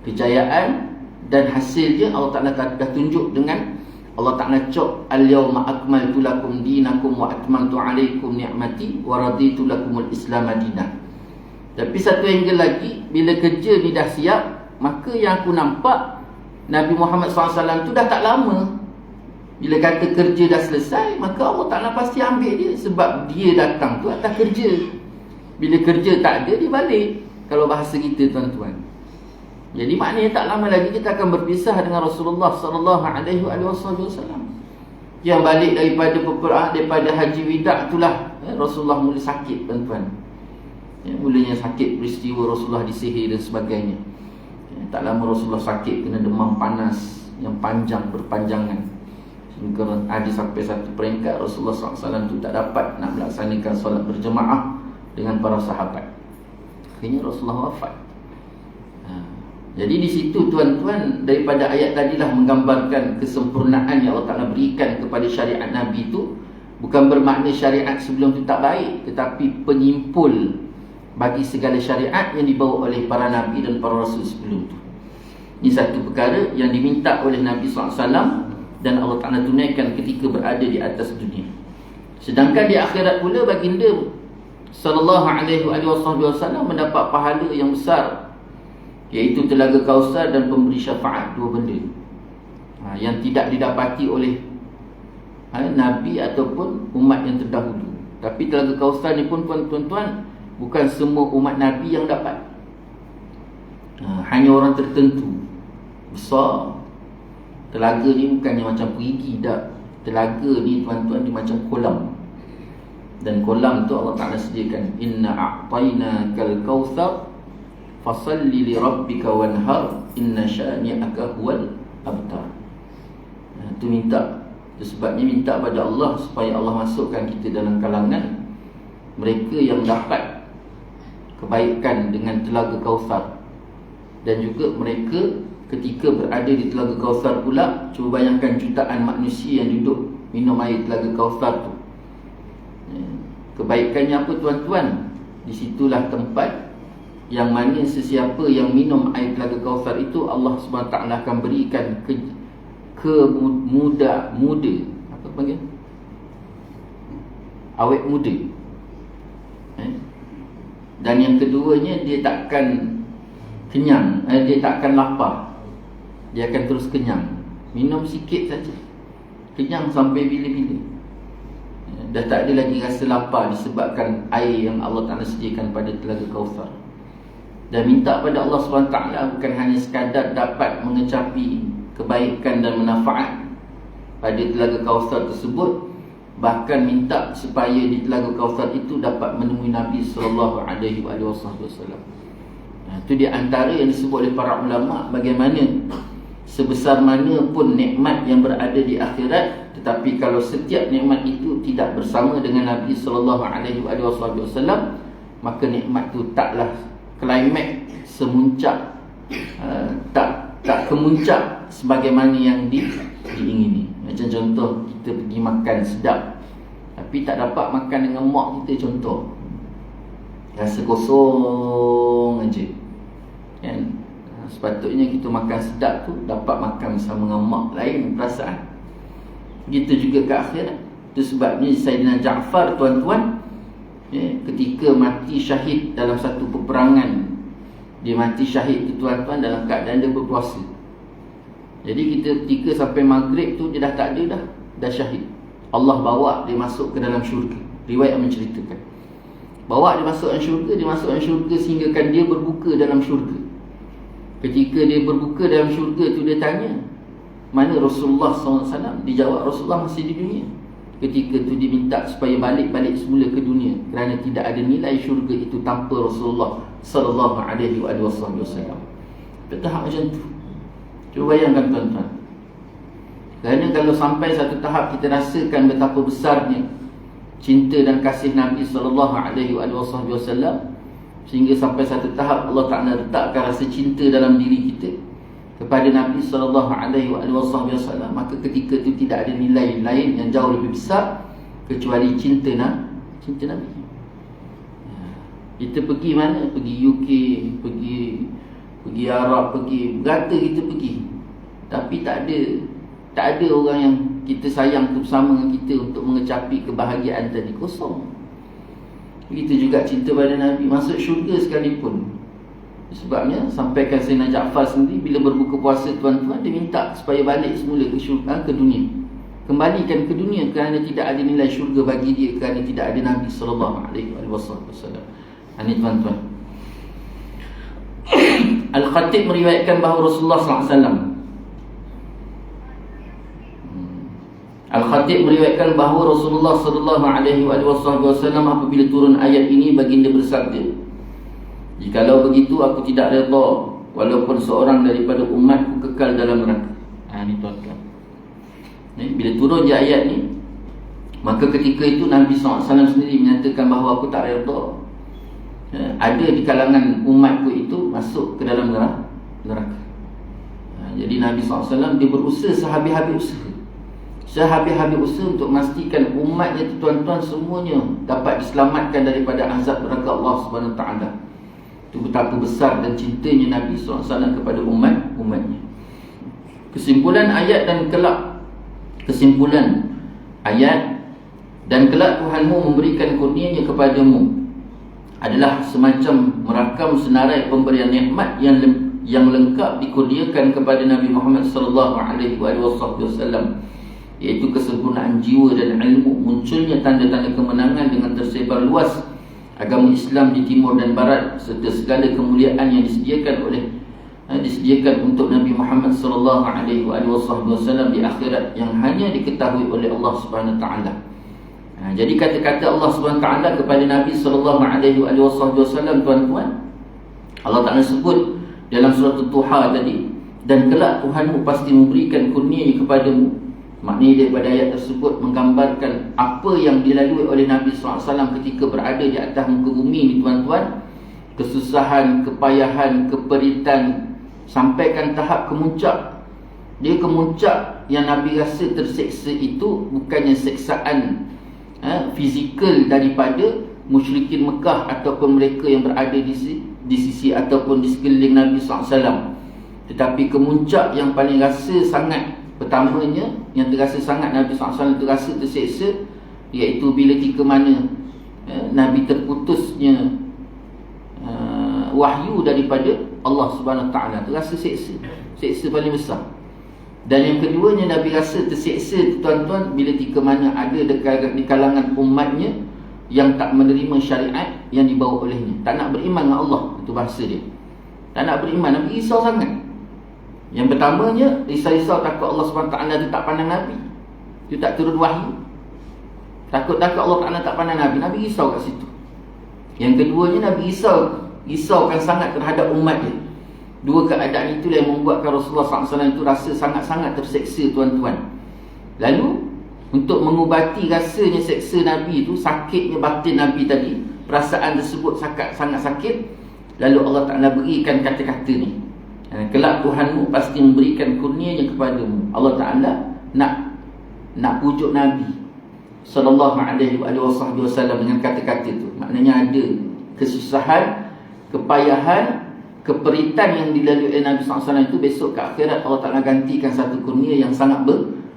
Kejayaan dan hasilnya Allah Ta'ala dah tunjuk dengan Allah Ta'ala cok al-yawma akmaltu lakum dinakum wa atmamtu alaikum ni'mati wa raditu lakumul islam madinah. Tapi satu angle lagi, bila kerja ni dah siap, maka yang aku nampak Nabi Muhammad SAW tu dah tak lama. Bila kata kerja dah selesai, maka Allah Ta'ala pasti ambil dia, sebab dia datang tu atas kerja. Bila kerja tak ada, dia balik. Kalau bahasa kita tuan-tuan. Jadi maknanya tak lama lagi kita akan berpisah dengan Rasulullah SAW. Yang balik daripada peperangan, daripada haji wida' itulah Rasulullah mula sakit tuan-tuan. Mulanya sakit, peristiwa Rasulullah disihir dan sebagainya. Tak lama Rasulullah sakit, kena demam panas yang panjang, berpanjangan. Sehingga ada sampai satu peringkat Rasulullah SAW itu tak dapat nak melaksanakan solat berjemaah dengan para sahabat. Akhirnya Rasulullah wafat. Jadi di situ tuan-tuan, daripada ayat tadilah menggambarkan kesempurnaan yang Allah Ta'ala berikan kepada syariat Nabi itu. Bukan bermakna syariat sebelum itu tak baik, tetapi penyimpul bagi segala syariat yang dibawa oleh para Nabi dan para Rasul sebelum itu. Ini satu perkara yang diminta oleh Nabi SAW dan Allah Ta'ala tunaikan ketika berada di atas dunia. Sedangkan di akhirat pula baginda sallallahu alaihi wasallam mendapat pahala yang besar, iaitu telaga Kautsar dan pemberi syafaat, dua benda yang tidak didapati oleh Nabi ataupun umat yang terdahulu. Tapi telaga Kautsar ni pun tuan-tuan Bukan semua umat Nabi yang dapat. Hanya orang tertentu. Besar. Telaga ni bukannya macam perigi dah. Telaga ni tuan-tuan, dia macam kolam. Dan kolam tu Allah Ta'ala sediakan, inna a'tainakal kautsar fasalli li rabbika wanhar inna syani'aka huwal abtar. Itu minta. Itu sebabnya minta pada Allah supaya Allah masukkan kita dalam kalangan mereka yang dapat kebaikan dengan telaga Kautsar. Dan juga mereka ketika berada di telaga Kautsar pula, cuba bayangkan jutaan manusia yang duduk minum air telaga Kautsar tu. Kebaikannya apa tuan-tuan? Disitulah tempat yang mana sesiapa yang minum air telaga Kautsar itu, Allah SWT akan berikan muda, apa panggil? Awet muda. Dan yang keduanya, dia takkan kenyang, dia takkan lapar. Dia akan terus kenyang. Minum sikit saja, kenyang sampai bila-bila. Dah tak ada lagi rasa lapar disebabkan air yang Allah Ta'ala sediakan pada telaga Kautsar. Dan minta pada Allah SWT bukan hanya sekadar dapat mengecapi kebaikan dan manfaat pada telaga Kautsar tersebut, bahkan minta supaya di telaga Kautsar itu dapat menemui Nabi SAW. Itu di antara yang disebut oleh para ulama, bagaimana sebesar mana pun nikmat yang berada di akhirat, tetapi kalau setiap nikmat itu tidak bersama dengan Nabi SAW, maka nikmat itu taklah klimaks semuncak, tak kemuncak sebagaimana yang diingini. Macam contoh, kita pergi makan sedap tapi tak dapat makan dengan mak kita, contoh, rasa kosong aja kan? Sepatutnya kita makan sedap tu dapat makan bersama dengan mak, lain perasaan. Begitu juga ke akhirat. Itu sebabnya Sayyidina Ja'far tuan-tuan, ketika mati syahid dalam satu peperangan, dia mati syahid tu tuan-tuan dalam keadaan dia berpuasa. Jadi kita ketika sampai maghrib tu dia dah tak ada dah syahid. Allah bawa dia masuk ke dalam syurga. Riwayat menceritakan, bawa dia masuk dalam syurga, dia masuk dalam syurga sehinggakan dia berbuka dalam syurga. Ketika dia berbuka dalam syurga tu, dia tanya, mana Rasulullah SAW? Dijawab, Rasulullah masih di dunia. Ketika tu dia minta supaya balik semula ke dunia, kerana tidak ada nilai syurga itu tanpa Rasulullah SAW. Tahap macam tu. Cuba bayangkan tuan-tuan. Kerana kalau sampai satu tahap kita rasakan betapa besarnya cinta dan kasih Nabi SAW, sehingga sampai satu tahap Allah Ta'ala letakkan rasa cinta dalam diri kita kepada Nabi SAW, maka ketika itu tidak ada nilai lain yang jauh lebih besar kecuali cinta Nabi. Kita pergi mana? Pergi UK, pergi Arab, pergi berkata kita pergi, tapi tak ada orang yang kita sayang bersama dengan kita untuk mengecapi kebahagiaan tadi, kosong. Begitu juga cinta pada Nabi, masuk syurga sekalipun. Sebabnya sampaikan Sayyidina Ja'far sendiri, bila berbuka puasa tuan-tuan, dia minta supaya balik semula ke syurga, ke dunia. Kembalikan ke dunia kerana tidak ada nilai syurga bagi dia, kerana tidak ada Nabi SAW. Ini tuan-tuan. Al-Khatib meriwayatkan bahawa Rasulullah SAW, Al-Khatib meriwayatkan bahawa Rasulullah SAW apabila turun ayat ini, baginda bersabda, jikalau begitu aku tidak redha walaupun seorang daripada umatku kekal dalam neraka. Ini tuan-tuan. Bila turun je ayat ni, maka ketika itu Nabi SAW sendiri menyatakan bahawa aku tak redha ada di kalangan umatku itu masuk ke dalam neraka. Jadi Nabi SAW dia berusaha sehabis-habis usaha untuk memastikan umatnya itu tuan-tuan semuanya dapat diselamatkan daripada azab neraka Allah SWT. Itu betapa besar dan cintanya Nabi SAW kepada umatnya. Kesimpulan ayat dan kelak Tuhanmu memberikan kurnianya kepadamu adalah semacam merakam senarai pemberian nikmat yang lengkap dikurniakan kepada Nabi Muhammad SAW, iaitu kesempurnaan jiwa dan ilmu, munculnya tanda-tanda kemenangan dengan tersebar luas agama Islam di timur dan barat, serta segala kemuliaan yang disediakan untuk Nabi Muhammad sallallahu alaihi wasallam di akhirat yang hanya diketahui oleh Allah Subhanahu wa taala. Jadi kata-kata Allah Subhanahu wa taala kepada Nabi sallallahu alaihi wasallam, tuan-tuan, Allah Taala sebut dalam surah At-Tuha tadi, dan kelak Tuhanmu pasti memberikan kurnia kepadamu. Maknanya daripada ayat tersebut menggambarkan apa yang dilalui oleh Nabi SAW ketika berada di atas muka bumi ni, tuan-tuan. Kesusahan, kepayahan, keperitan, sampaikan tahap kemuncak. Dia kemuncak yang Nabi rasa terseksa itu bukannya seksaan fizikal daripada musyrikin Mekah ataupun mereka yang berada di sisi ataupun di sekeliling Nabi SAW. Tetapi kemuncak yang paling rasa sangat, pertamanya yang terasa sangat Nabi SAW terasa terseksa, iaitu bila ketika mana Nabi terputusnya wahyu daripada Allah Subhanahu Wa Taala, terasa seksa paling besar. Dan yang keduanya Nabi rasa terseksa, tuan-tuan, bila ketika mana ada di kalangan umatnya yang tak menerima syariat yang dibawa olehnya, tak nak beriman dengan Allah. Itu bahasa dia, tak nak beriman. Nabi risau sangat. Yang pertamanya, risau takut Allah SWT tu tak pandang Nabi, dia tak turun wahyu. Takut Allah Ta'ala tak pandang Nabi, Nabi risau kat situ. Yang keduanya, Nabi risaukan sangat terhadap umat dia. Dua keadaan itulah yang membuatkan Rasulullah SAW itu rasa sangat-sangat terseksa, tuan-tuan. Lalu untuk mengubati rasanya seksa Nabi itu, sakitnya batin Nabi tadi, perasaan tersebut sangat sakit, lalu Allah Ta'ala berikan kata-kata ni, kelak Tuhanmu pasti memberikan kurnianya kepadamu. Allah Ta'ala nak pujuk Nabi sallallahu alaihi wasallam dengan kata-kata tu. Maknanya ada kesusahan, kepayahan, keperitan yang dilalui oleh Nabi SAW itu, besok ke akhirat Allah Ta'ala gantikan satu kurnia yang sangat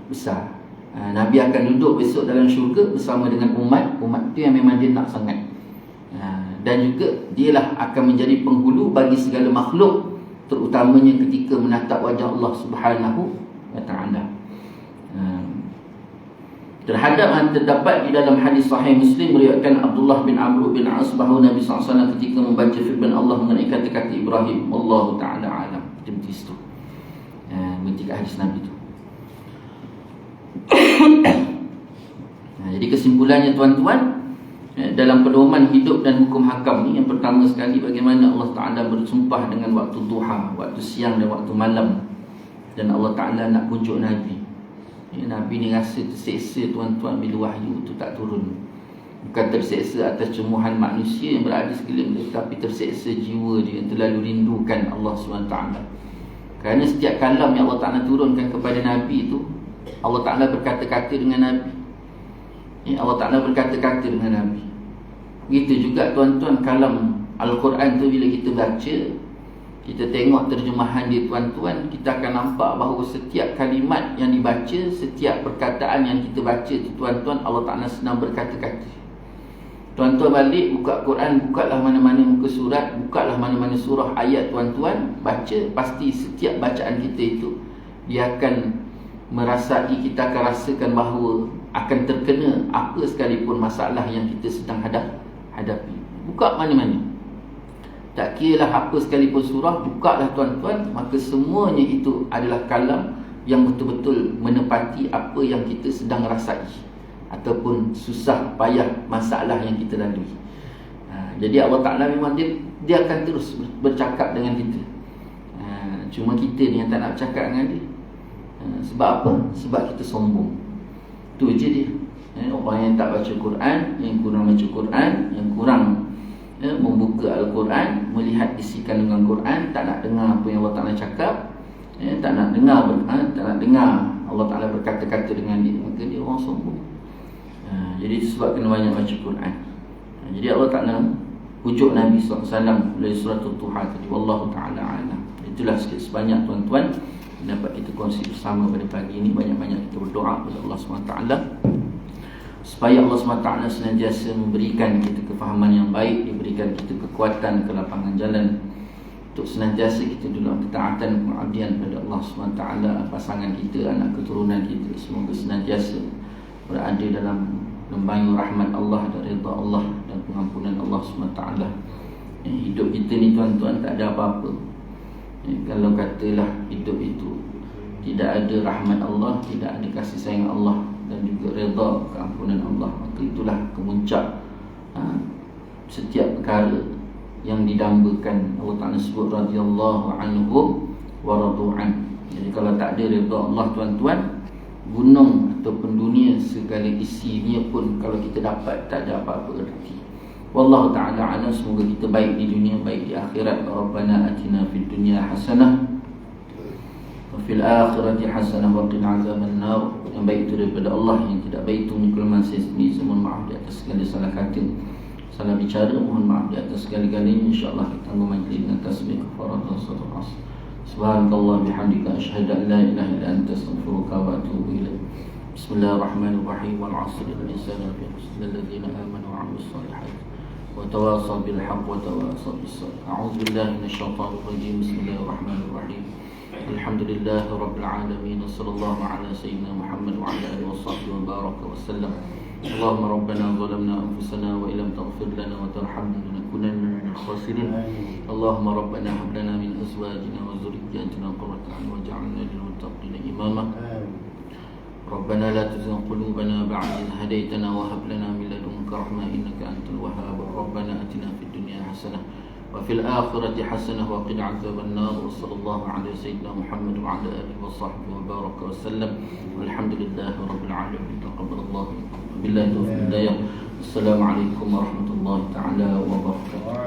besar. Nabi akan duduk besok dalam syurga bersama dengan umat itu yang memang dia nak sangat. Dan juga dialah akan menjadi penghulu bagi segala makhluk, terutamanya ketika menatap wajah Allah Subhanahu Wa Ta'ala. Terdapat di dalam hadis sahih Muslim meriwayatkan Abdullah bin Amr bin As bahawa Nabi SAW ketika membaca firman Allah mengenai kata-kata Ibrahim, Allahu Ta'ala alam, berhenti situ, berhenti kat hadis Nabi tu. Jadi kesimpulannya, tuan-tuan, dalam pedoman hidup dan hukum hakam ni, yang pertama sekali bagaimana Allah Ta'ala bersumpah dengan waktu duha, waktu siang dan waktu malam, dan Allah Ta'ala nak pujuk Nabi. Nabi ni rasa terseksa, tuan-tuan, bila wahyu tu tak turun. Bukan terseksa atas cemoohan manusia yang berada sekeliling dia, tapi terseksa jiwa dia yang terlalu rindukan Allah SWT. Kerana setiap kalam yang Allah Ta'ala turunkan kepada Nabi itu, Allah Ta'ala berkata-kata dengan Nabi. Allah Ta'ala berkata-kata dengan Nabi. Begitu juga, tuan-tuan, kalam Al-Quran tu bila kita baca, kita tengok terjemahan dia, tuan-tuan, kita akan nampak bahawa setiap kalimat yang dibaca, setiap perkataan yang kita baca tu, tuan-tuan, Allah Ta'ala senang berkata-kata. Tuan-tuan balik, buka Quran, bukalah mana-mana muka surat, bukalah mana-mana surah ayat, tuan-tuan, baca, pasti setiap bacaan kita itu, dia akan merasai, kita akan rasakan bahawa akan terkena apa sekalipun masalah yang kita sedang hadapi. Buka mana-mana, tak kiralah apa sekalipun surah, bukalah, tuan-tuan, maka semuanya itu adalah kalam yang betul-betul menepati apa yang kita sedang rasai ataupun susah payah masalah yang kita lalui. Jadi Allah Ta'ala memang dia akan terus bercakap dengan kita. Cuma kita ni yang tak nak bercakap dengan dia. Sebab apa? Sebab kita sombong. Tu je dia. Orang yang tak baca Quran, yang kurang baca Quran, yang kurang membuka Al-Quran, melihat isi kandungan Quran, tak nak dengar apa yang Allah Ta'ala cakap, tak nak dengar Allah Ta'ala berkata-kata dengan dia, maka dia orang sombong. Jadi sebab kena banyak baca Quran. Jadi Allah Ta'ala pujuk Nabi SAW melalui surah At-Tuha tadi. Wallahu Ta'ala alam. Itulah sikit sebanyak, tuan-tuan, dapat kita kongsi bersama pada pagi ini. Banyak-banyak kita berdoa kepada Allah SWT supaya Allah SWT senantiasa memberikan kita kefahaman yang baik, diberikan kita kekuatan, kelapangan jalan untuk senantiasa kita dalam ketaatan, pengabdian pada Allah SWT. Pasangan kita, anak keturunan kita, semoga senantiasa berada dalam lembayu rahmat Allah dan redha Allah dan pengampunan Allah SWT. Hidup kita ni tuan-tuan tak ada apa-apa. Kalau katalah hidup itu tidak ada rahmat Allah, tidak ada kasih sayang Allah dan juga redha keampunan Allah, maka itulah kemuncak setiap perkara yang didambakan. Allah Ta'ala sebut radhiyallahu anhum wa radu'an. Jadi kalau tak ada redha Allah tuan-tuan, gunung ataupun dunia segala isinya pun kalau kita dapat tak ada apa-apa erti. Wallahu ta'ala a'lam. Semoga kita baik di dunia, baik di akhirat. Rabbana atina fid dunya hasanah wa fil akhirati hasanah wa qina azaban nar. Yang baik itu daripada Allah, yang tidak baik itu kelemahan saya sendiri. Saya mohon maaf di atas segala salah kata, salah bicara, mohon maaf di atas segala-galanya. InsyaAllah kita memajlis dengan tasbih kafarat dan salatul asr. Subhanakallah bihamdika asyhadu an la ilaha illa anta astaghfiruka wa atubu ilaik. Bismillahirrahmanirrahim. Wal 'asri innal insana lafi khusr illa alladziina aamanu wa 'amilus shalihaati wa tawassaw bil haqqi wa tawassaw bis sabr. A'udzu billahi minasy syaithaanir rajiim. Bismillahirrahmanirrahim. Alhamdulillahi rabbil alamin. Wassallallahu ala sayyidina Muhammad wa ala alihi washabbihi wa baraka wa sallam. Allahumma rabbana zalamna anfusana wa illam taghfir lana wa tarhamna lanakunanna minal khasirin. Allahumma rabbana hab lana min azwajina wa dhurriyyatina qurrata a'yun waj'alna lil muttaqina imama. Rabbana la tuzigh qulubana ba'da idh hadaytana wa hab lana min ladunka rahmah innaka antal wahhab. Rabbana atina fid dunya hasanah wa fil akhirati hasanah wa qina 'adzaban nar. Wa sallallahu ala sayyidina Muhammad wa ala alihi wa sahbihi wa baraka wa sallam. Walhamdulillahi rabbil alamin. Taqabbalallahu billahi tawfiq hidayah. Assalamualaikum warahmatullahi taala wabarakatuh.